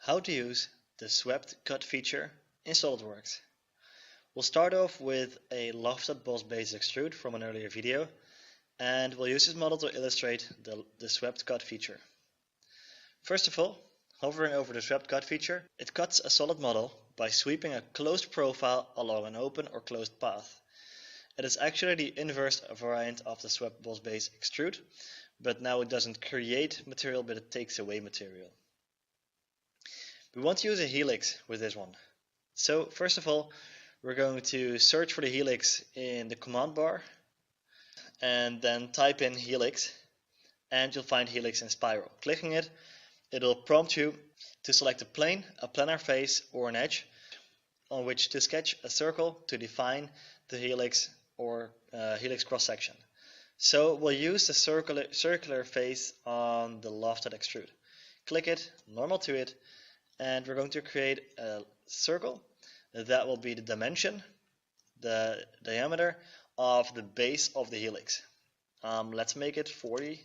How to use the swept cut feature in Solidworks. We'll start off with a lofted boss base extrude from an earlier video, and we'll use this model to illustrate the swept cut feature. First of all, hovering over the swept cut feature, it cuts a solid model by sweeping a closed profile along an open or closed path. It is actually the inverse variant of the swept boss base extrude, but now it doesn't create material, but it takes away material. We want to use a helix with this one. So first of all, we're going to search for the helix in the command bar and then type in helix, and you'll find helix in spiral. Clicking it, it'll prompt you to select a plane, a planar face, or an edge on which to sketch a circle to define the helix or helix cross section. So we'll use the circular face on the lofted extrude. Click it, normal to it, and we're going to create a circle that will be the dimension, the diameter of the base of the helix. Let's make it 40,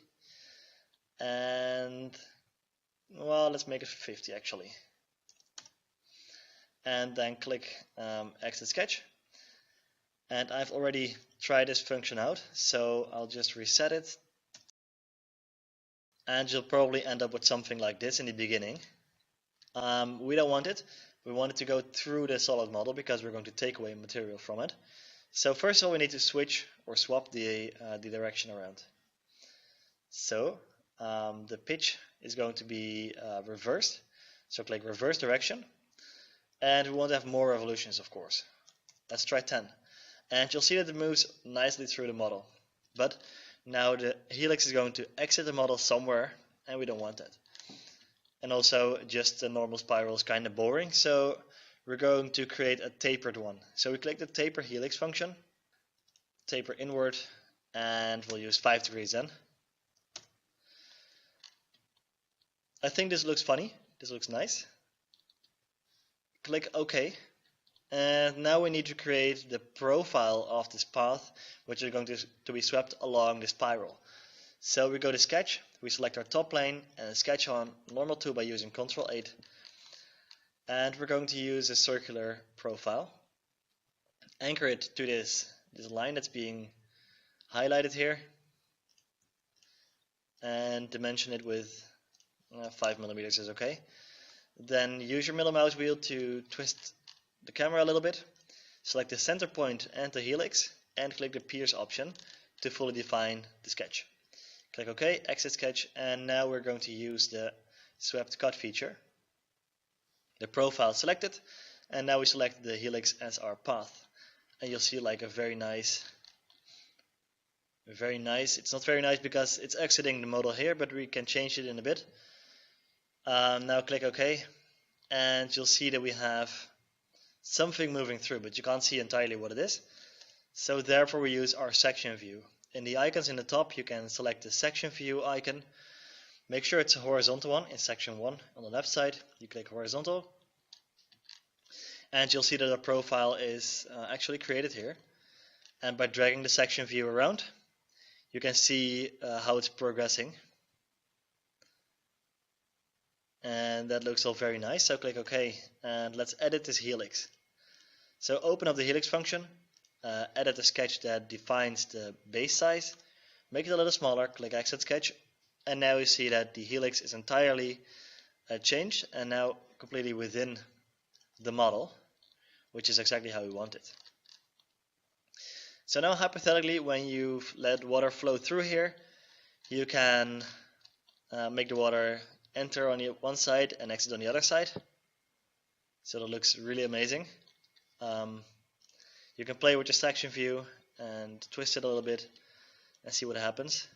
and well, let's make it 50 actually. And then click exit sketch. And I've already tried this function out, so I'll just reset it. And you'll probably end up with something like this in the beginning. We don't want it. We want it to go through the solid model because we're going to take away material from it. So first of all, we need to switch or swap the direction around. So the pitch is going to be reversed. So click reverse direction. And we want to have more revolutions, of course. Let's try 10. And you'll see that it moves nicely through the model. But now the helix is going to exit the model somewhere, and we don't want that. And also, just the normal spiral is kind of boring, so we're going to create a tapered one. So we click the taper helix function, taper inward, and we'll use 5 degrees then. I think this looks funny. This looks nice. Click OK. And now we need to create the profile of this path, which is going to be swept along the spiral. So we go to sketch, we select our top plane and sketch on normal 2 by using Ctrl 8. And we're going to use a circular profile. Anchor it to this line that's being highlighted here. And dimension it with 5 millimeters is okay. Then use your middle mouse wheel to twist the camera a little bit. Select the center point and the helix and click the pierce option to fully define the sketch. Click OK, exit sketch, and now we're going to use the swept cut feature. The profile selected, and now we select the helix as our path. And you'll see like a very nice, it's not very nice because it's exiting the model here, but we can change it in a bit. Now click OK, and you'll see that we have something moving through, but you can't see entirely what it is. So therefore we use our section view. In the icons in the top, you can select the section view icon. Make sure it's a horizontal one in section 1 on the left side. You click horizontal, and you'll see that a profile is actually created here. And by dragging the section view around, you can see how it's progressing. And that looks all very nice. So click OK, and let's edit this helix. So open up the helix function. Edit the sketch that defines the base size, make it a little smaller, click exit sketch, and now you see that the helix is entirely changed and now completely within the model, which is exactly how we want it. So now hypothetically, when you've let water flow through here, you can make the water enter on the one side and exit on the other side. So that looks really amazing. You can play with your section view and twist it a little bit and see what happens.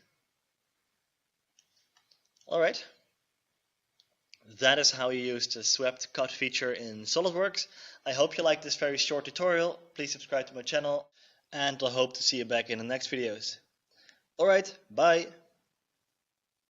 Alright, that is how you use the swept cut feature in Solidworks. I hope you liked this very short tutorial. Please subscribe to my channel, and I hope to see you back in the next videos. Alright, bye!